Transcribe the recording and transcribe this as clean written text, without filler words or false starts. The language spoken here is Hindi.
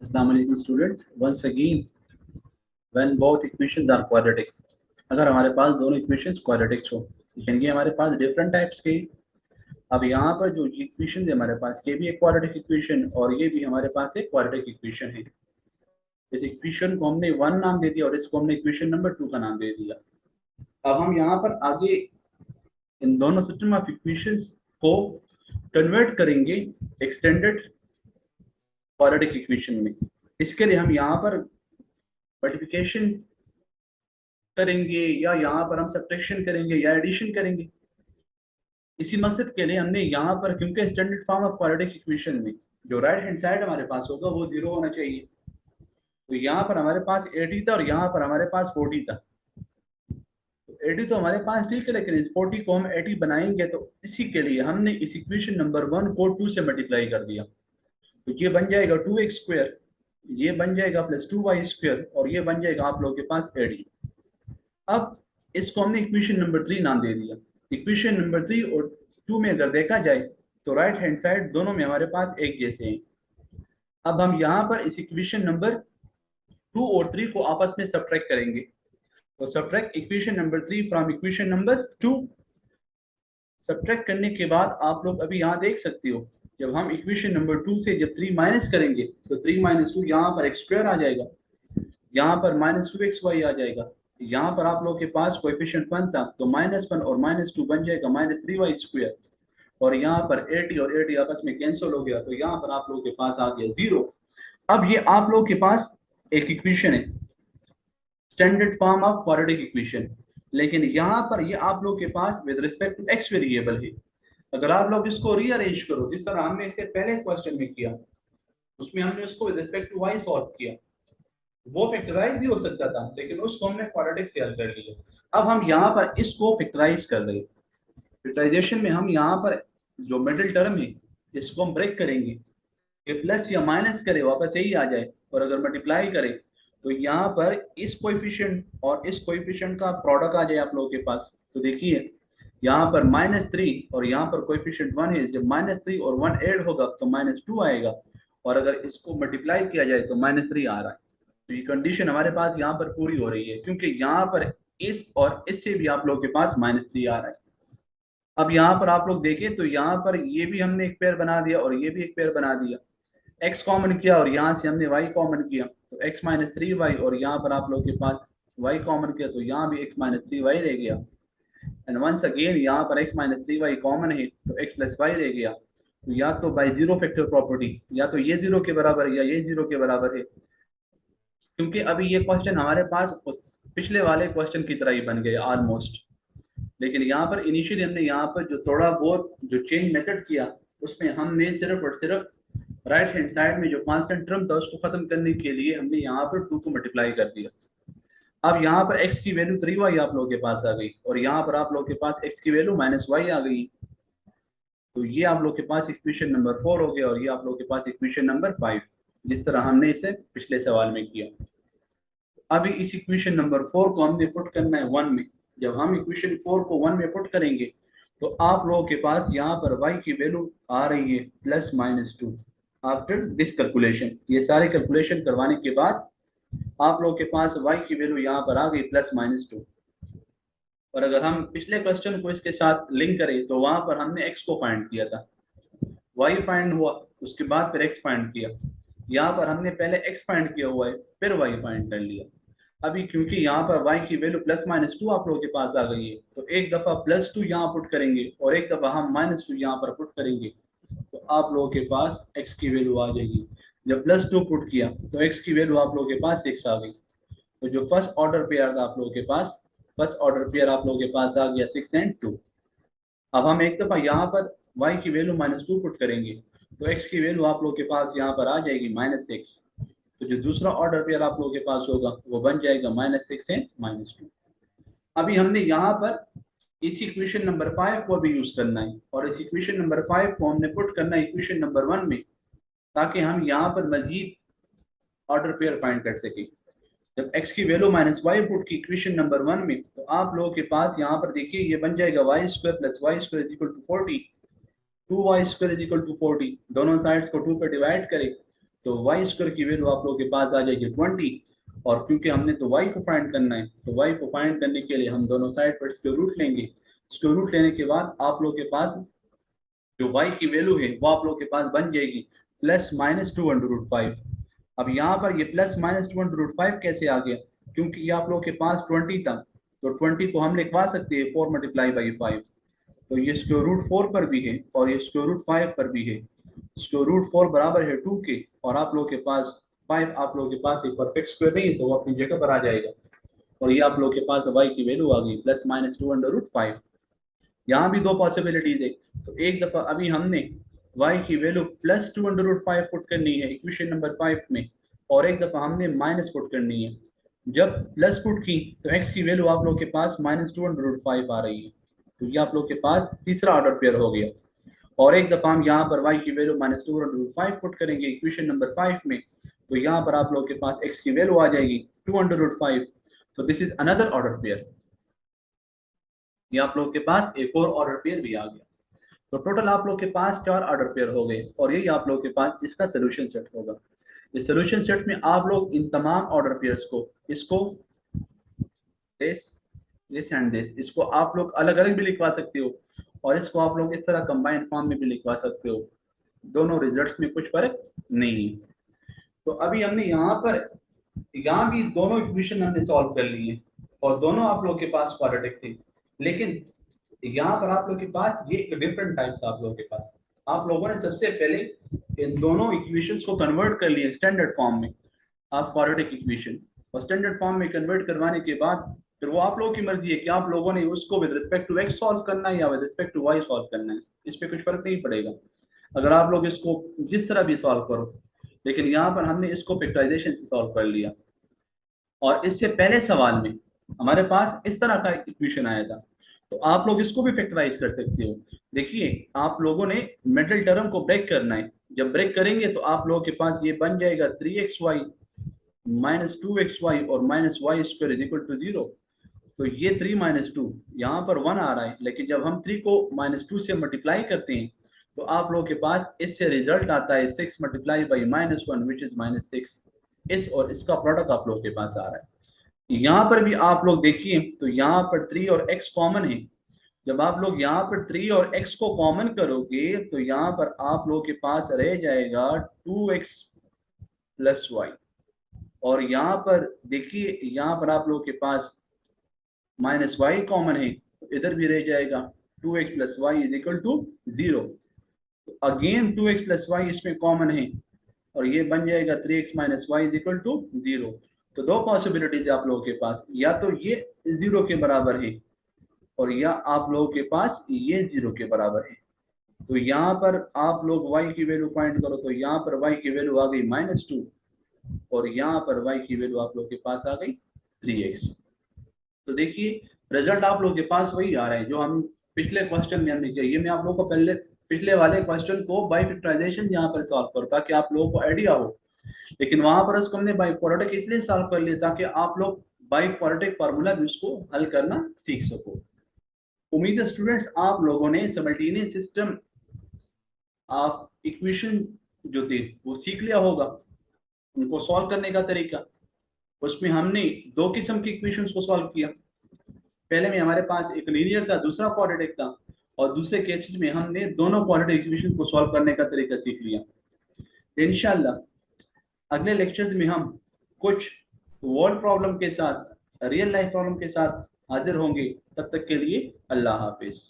Assalamu alaikum students. Once again, when both equations are quadratic, अगर हमारे पास दोनों इक्वेशंस क्वाड्रेटिक्स हो, यानी कि हमारे पास डिफरेंट टाइप्स के। अब यहाँ पर जो इक्वेशन है हमारे पास, ये भी एक क्वाड्रेटिक इक्वेशन और ये भी हमारे पास एक क्वाड्रेटिक इक्वेशन है। इस इक्वेशन को हमने 1 नाम दे दिया और इसको हमने इक्वेशन नंबर 2 का नाम दे दिया। अब हम यहाँ पर आगे इन दोनों सिस्टम ऑफ इक्वेशंस को कन्वर्ट करेंगे एक्सटेंडेड क्वाड्रेटिक इक्वेशन में। इसके लिए हम यहाँ पर मल्टीप्लिकेशन करेंगे या यहाँ पर हम सब्ट्रैक्शन करेंगे या एडिशन करेंगे। इसी मकसद के लिए हमने यहाँ पर, क्योंकि standard form of quadratic equation में जो राइट हैंड साइड हमारे पास होगा वो 0 होना चाहिए। तो यहाँ पर हमारे पास 80 था और यहाँ पर हमारे पास 40 था। तो 80 तो हमारे पास ठीक है, लेकिन इस 40 को हम 80 बनाएंगे तो इसी के लिए हमने इस इक्वेशन नंबर 1 को 2 से मल्टीप्लाई कर दिया। तो ये बन जाएगा 2x², ये बन जाएगा प्लस 2y² और ये बन जाएगा आप लोगों के पास 80। अब इसको हमने इक्वेशन नंबर 3 नाम दे दिया। इक्वेशन नंबर 3 और 2 में अगर देखा जाए तो राइट हैंड साइड दोनों में हमारे पास एक जैसे हैं। अब हम यहाँ पर इस इक्वेशन नंबर 2 और 3 को आपस में सब्ट्रैक्ट करेंगे। तो subtract equation number 3 from equation number 2। Subtract करने के बाद आप लोग अभी यहाँ देख सकते हो, जब हम इक्वेशन नंबर 2 से जब 3 माइनस करेंगे तो 3 - 2 यहाँ पर x² आ जाएगा, यहाँ पर -2xy आ जाएगा। यहाँ पर आप लोग के पास कोएफिशिएंट 1 था तो -1 और -2 बन जाएगा -3y²। और यहाँ पर 80 और 80 आपस में कैंसिल हो गया तो यहाँ पर आप लोगों के पास आ गया 0। अब ये आप लोग के पास एक इक्वेशन है, standard form of quadratic equation, लेकिन यहाँ पर ये आप लोग के पास with respect to x variable है। अगर आप लोग इसको रीअरेंज करो जिस तरह हमने इसे पहले क्वेश्चन में किया, उसमें हमने उसको with respect to y solve किया, वो फैक्टराइज भी हो सकता था लेकिन उसको हमने क्वाड्रेटिक से हल कर लिया। अब हम यहाँ पर इसको फैक्टराइज कर रहे हैं। फैक्टराइजेशन में हम यहाँ पर जो मिडिल टर्म है इसको हम ब्रेक करेंगे कि प्लस या माइनस करे वापस यही आ जाए, और अगर मल्टीप्लाई करें तो यहाँ पर इस कोएफिशिएंट और इस कोएफिशिएंट का प्रोडक्ट आ जाए आप लोगों के पास। तो देखिए यहाँ पर -3 और यहाँ पर कोएफिशिएंट 1 है, जब -3 और 1 ऐड होगा तो -2 आएगा, और अगर इसको मल्टीप्लाई किया जाए तो -3 आ रहा है। तो ये कंडीशन हमारे पास यहाँ पर पूरी हो रही है, क्योंकि यहाँ पर इस और इससे भी आप लोगों के पास -3 आ रहा है। अब यहाँ पर आप लोग देखें तो यहाँ पर ये भी हमने एक पेयर बना दिया और ये भी एक पेयर बना दिया, x कॉमन किया और यहाँ से हमने y कॉमन किया तो x - 3y, और यहाँ पर आप लोग के पास y कॉमन किया तो यहाँ भी x - 3y रह गया। एंड वंस अगेन यहाँ पर x - 3y कॉमन है तो x + y रह गया। तो या तो बाय जीरो फैक्टर प्रॉपर्टी या तो ये 0 के बराबर है या ये 0 के बराबर है, क्योंकि अभी ये क्वेश्चन हमारे पास उस पिछले वाले क्वेश्चन की तरह ही बन गए ऑलमोस्ट। लेकिन यहाँ पर इनिशियली हमने यहाँ पर जो थोड़ा बहुत जो चेंज मेथड किया उसमें हमने सिर्फ और सिर्फ राइट हैंड साइड में जो कांस्टेंट टर्म था उसको खत्म करने के लिए हमने यहाँ पर 2 को मल्टीप्लाई कर दिया। अब यहाँ पर x की वैल्यू 3y आप लोगों के पास आ गई और यहाँ पर आप लोगों के पास x की वैल्यू -y आ गई। तो ये आप लोग के पास इक्वेशन नंबर 4 हो गया और ये आप लोग के पास इक्वेशन नंबर 5, जिस तरह हमने इसे पिछले सवाल में किया। अभी इस इक्वेशन नंबर 4 को हमने पुट करना है 1 में। जब हम इक्वेशन 4 को 1 में पुट करेंगे तो आप लोगों के पास यहाँ पर y की वैल्यू आ रही है +-2 आफ्टर दिस कैलकुलेशन। ये सारे कैलकुलेशन करवाने के बाद आप लोगों के पास y की वैल्यू यहाँ पर आ गई +-2। और अगर हम पिछले क्वेश्चन को इसके साथ लिंक करें तो वहां पर हमने x को फाइंड किया था, y फाइंड हुआ, उसके बाद फिर x फाइंड किया। यहाँ पर हमने पहले x फाइंड किया हुआ है फिर y फाइंड कर लिया। अभी क्योंकि यहाँ पर y की वैल्यू +-2 आप लोगों के पास आ गई है तो एक दफा +2 यहाँ पुट करेंगे और एक दफा हम -2 यहाँ पर पुट करेंगे तो आप लोगों के पास x की वैल्यू आ जाएगी। जब +2 पुट किया तो x की वैल्यू आप लोगों के पास 6 आ गई। तो जो फर्स्ट ऑर्डर पेयर था आप लोगों के पास, फर्स्ट ऑर्डर पेयर आप लोगों के पास आ गया 6 और 2। अब हम एक दफा यहाँ पर y की वैल्यू -2 पुट करेंगे तो x की वैल्यू आप लोगों के पास यहाँ पर आ जाएगी -6। तो जो दूसरा ऑर्डर पेयर आप लोगों के पास होगा वो बन जाएगा -6 और -2। अभी हमने यहाँ पर इस इक्वेशन नंबर 5 को भी यूज करना है और इस इक्वेशन नंबर 5 को हमने पुट करना है इक्वेशन नंबर 1 में, ताकि हम यहाँ पर मजीद ऑर्डर पेयर फाइंड कर सकें। जब x की वैल्यू -y पुट की इक्वेशन नंबर 1 में तो आप लोगों के पास यहाँ पर देखिए ये बन जाएगा y² + y² = 40, 2y² = 40। दोनों साइड्स को 2 पे डिवाइड करें तो वाई स्क्वायर की वैल्यू आप लोगों के पास आ जाएगी 20, और क्योंकि हमने तो वाई को फाइंड करना है, तो वाई को फाइंड करने के लिए हम दोनों साइड पर स्क्वायर रूट लेंगे। स्क्वायर रूट लेने के बाद आप लोगों के पास जो y की वैल्यू है वो आप लोगों के पास बन जाएगी प्लस माइनस 2/5। अब यहाँ पर ये प्लस माइनस 2/5 कैसे आ गया, क्योंकि ये आप लोगों के पास 20 था, तो 20 को हम लिखवा सकते हैं 4 मल्टीप्लाई बाई 5। तो ये स्क्वायर रूट 4 पर भी है और ये स्क्वायर रूट 5 पर भी है। स्क्वायर रूट 4 बराबर है 2 के, और आप लोगों के पास 5 आप लोगों के पास एक परफेक्ट स्क्वायर नहीं है, तो वो अपनी जगह पर आ जाएगा। और ये आप लोगों के पास y की वैल्यू आ गई प्लस माइनस 2/5। यहाँ भी दो पॉसिबिलिटीज है, तो एक दफा अभी हमने y की वैल्यू प्लस 2/5 पुट करनी है इक्वेशन नंबर 5 में, और एक दफा हमने माइनस पुट करनी है। जब प्लस पुट की तो x की वैल्यू आप लोग के पास माइनस 2/5 आ रही है, तो ये आप लोग के पास तीसरा ऑर्डर पेयर हो गया। और एक दफा हम यहाँ पर y की वैल्यू माइनस 2/5 पुट करेंगे इक्वेशन नंबर 5 में, तो यहाँ पर आप लोग के पास x की वैल्यू आ जाएगी 2/5। तो this is another order pair. ये आप लोग के पास एक और ऑर्डर पेयर भी आ गया। तो टोटल आप लोग के पास 4 ऑर्डर पेयर हो गए, और यही आप लोग के पास इसका सोल्यूशन सेट होगा। इस सोल्यूशन सेट में आप लोग इन तमाम ऑर्डर पेयर्स को, इसको दिस एंड दिस, इसको आप लोग अलग अलग भी लिखवा सकते हो, और इसको आप लोग इस तरह कंबाइंड फॉर्म में भी लिखवा सकते हो। दोनों रिजल्ट्स में कुछ फर्क नहीं है। तो अभी हमने यहाँ भी दोनों इक्वेशन हमने सॉल्व कर लिए, और दोनों आप लोग के पास क्वाड्रेटिक थे, लेकिन यहाँ पर आप लोग के पास ये एक डिफरेंट टाइप था। आप लोगों के पास आप लोगों ने सबसे पहले इन दोनों इक्वेशंस को कन्वर्ट कर लिया स्टैंडर्ड फॉर्म में, आप क्वाड्रेटिक इक्वेशन, और स्टैंडर्ड फॉर्म में कन्वर्ट करवाने के बाद फिर वो आप लोगों की मर्जी है कि आप लोगों ने उसको with respect to x solve करना है या with respect to y solve करना है। इस पर कुछ फर्क नहीं पड़ेगा अगर आप लोग इसको जिस तरह भी सॉल्व करो, लेकिन यहाँ पर हमने इसको फैक्टराइजेशन से सॉल्व कर लिया। और इससे पहले सवाल में हमारे पास इस तरह का इक्वेशन आया था, तो आप लोग इसको भी फैक्टराइज कर सकते हो। देखिए आप लोगों ने मिडिल टर्म को ब्रेक करना है, जब ब्रेक करेंगे तो आप लोगों के पास ये बन जाएगा 3xy माइनस 2xy और minus y square is equal to 0। तो ये 3 माइनस 2 यहाँ पर 1 आ रहा है, लेकिन जब हम 3 को माइनस 2 से मल्टीप्लाई करते हैं तो आप लोगों के पास इससे रिजल्ट आता है 6 multiply by minus 1 which is minus 6। इस और इसका प्रोडक्ट आप लोगों के पास आ रहा है। यहाँ पर भी आप लोग देखिए तो यहाँ पर 3 और x कॉमन है। जब आप लोग यहाँ पर 3 और x को कॉमन करोगे तो यहाँ पर आप लोगों के पास रह जाएगा 2x प्लस वाई, और यहाँ पर देखिए यहाँ पर आप लोगों के पास माइनस वाई कॉमन है, तो इधर भी रह जाएगा 2x plus y is equal to 0। तो अगेन 2x प्लस वाई इसमें कॉमन है, और ये बन जाएगा 3x minus y is equal to 0। तो दो पॉसिबिलिटीज आप लोगों के पास, या तो ये 0 के बराबर है और या आप लोगों के पास ये 0 के बराबर है। तो यहाँ पर आप लोग y की वैल्यू फाइंड करो, तो यहाँ पर y की वैल्यू आ गई -2, और यहाँ पर y की वैल्यू आप लोग के पास आ गई 3x। तो देखिए रिजल्ट आप लोग के पास वही आ रहा है जो हम पिछले क्वेश्चन में हमने किया। ये मैं आप लोगों को पहले पिछले वाले क्वेश्चन को बाय फैक्टराइजेशन यहाँ पर सॉल्व करो ताकि आप लोगों को आइडिया हो, लेकिन वहां पर उसको हमने बाय क्वाड्रेटिक इसलिए सॉल्व कर लिया ताकि आप लोग बाय क्वाड्रेटिक फार्मूला भी उसको हल करना सीख सको। उम्मीद है स्टूडेंट्स आप लोगों ने सिमल्टेनियस सिस्टम आप इक्वेशन जो थे वो सीख लिया होगा, उनको सॉल्व करने का तरीका। उसमें हमने दो किस्म के इक्वेशंस को सॉल्व किया। पहले में हमारे पास एक लीनियर था, दूसरा क्वाड्रेटिक था, और दूसरे केसेस में हमने दोनों क्वाड्रेटिक इक्वेशन को सॉल्व करने का तरीका सीख लिया। इंशाल्लाह अगले लेक्चर्स में हम कुछ वर्ल्ड प्रॉब्लम के साथ, रियल लाइफ प्रॉब्लम के साथ हाजिर होंगे। तब तक के लिए अल्लाह हाफिज।